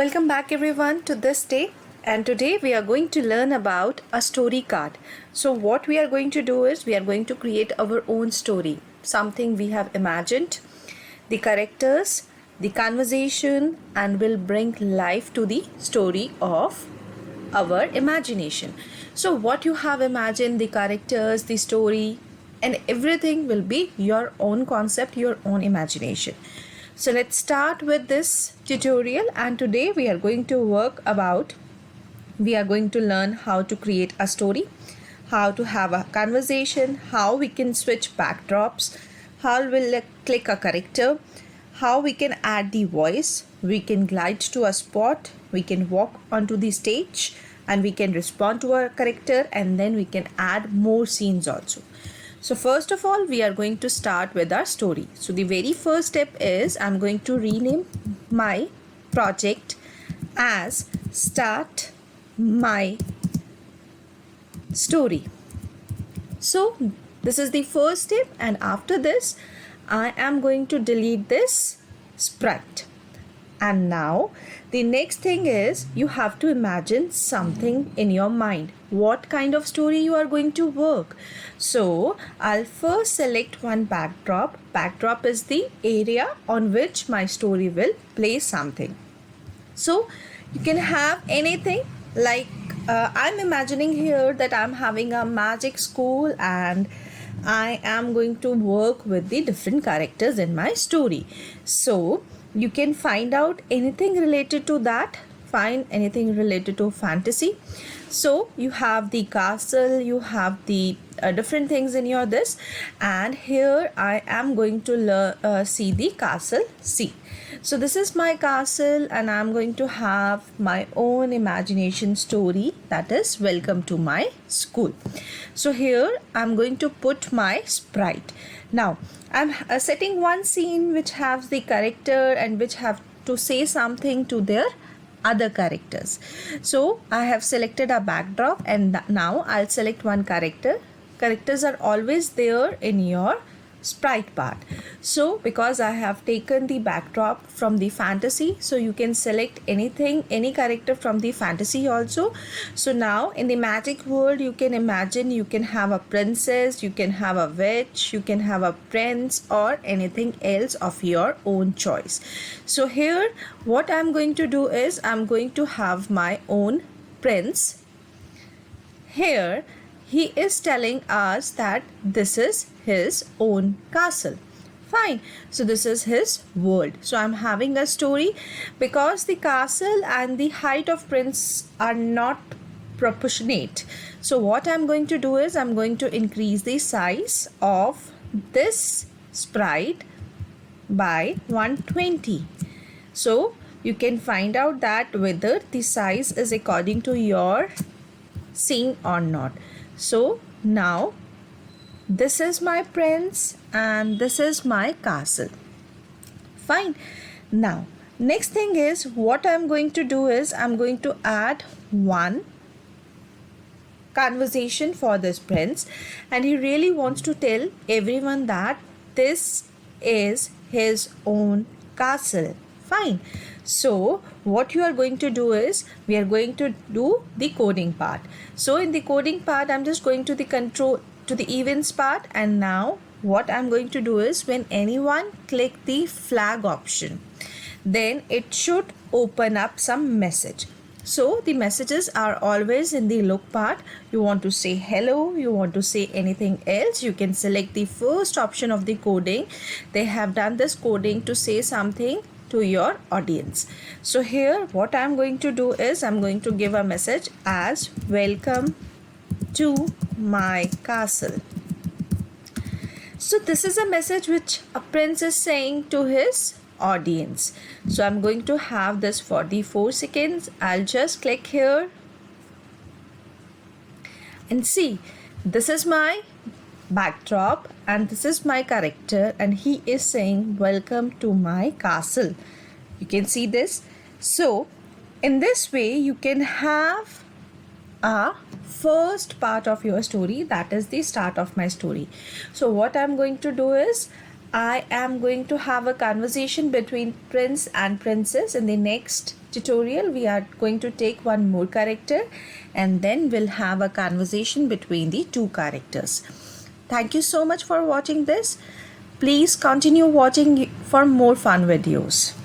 Welcome back everyone to this day, and today we are going to learn about a story card. So what we are going to do is we are going to create our own story, something we have imagined, the characters, the conversation, and will bring life to the story of our imagination. So what you have imagined, the characters, the story, and everything will be your own concept, your own imagination. So let's start with this tutorial, and today we are going to learn how to create a story, how to have a conversation, how we can switch backdrops, how we'll click a character, how we can add the voice, we can glide to a spot, we can walk onto the stage, and we can respond to a character, and then we can add more scenes also. So first of all, we are going to start with our story. So the very first step is I'm going to rename my project as Start My Story. So this is the first step, and after this I am going to delete this sprite. And now the next thing is you have to imagine something in your mind. What kind of story you are going to work. So I'll first select one backdrop. Backdrop is the area on which my story will play something. So you can have anything like I'm imagining here that I'm having a magic school and I am going to work with the different characters in my story. So you can find out anything related to that, find anything related to fantasy. So you have the castle, you have the different things in your this, and here I am going to see the castle C. So this is my castle, and I'm going to have my own imagination story, that is welcome to my school. So here I'm going to put my sprite. Now I'm setting one scene which has the character and which have to say something to their other characters. So I have selected a backdrop, and now I'll select one character. Characters are always there in your sprite part. So because I have taken the backdrop from the fantasy, so you can select anything, any character from the fantasy also. So now in the magic world, you can imagine you can have a princess, you can have a witch, you can have a prince, or anything else of your own choice. So here what I'm going to do is I'm going to have my own prince. Here he is telling us that this is his own castle. Fine. So this is his world. So I'm having a story because the castle and the height of prince are not proportionate. So what I'm going to do is I'm going to increase the size of this sprite by 120. So you can find out that whether the size is according to your scene or not. So now this is my prince and this is my castle. Fine. Now next thing is what I'm going to do is I'm going to add one conversation for this prince, and he really wants to tell everyone that this is his own castle. Fine. So what you are going to do is we are going to do the coding part. So in the coding part, I'm just going to the events part, and now what I'm going to do is when anyone click the flag option, then it should open up some message. So the messages are always in the look part. You want to say hello, you want to say anything else, you can select the first option of the coding. They have done this coding to say something to your audience. So here what I'm going to do is I'm going to give a message as welcome to my castle. So this is a message which a prince is saying to his audience. So I'm going to have this for the 4 seconds. I'll just click here and see, this is my backdrop and this is my character, and he is saying welcome to my castle. You can see this. So in this way you can have a first part of your story, that is the start of my story. So what I'm going to do is I am going to have a conversation between prince and princess. In the next tutorial, we are going to take one more character and then we'll have a conversation between the two characters. Thank you so much for watching this. Please continue watching for more fun videos.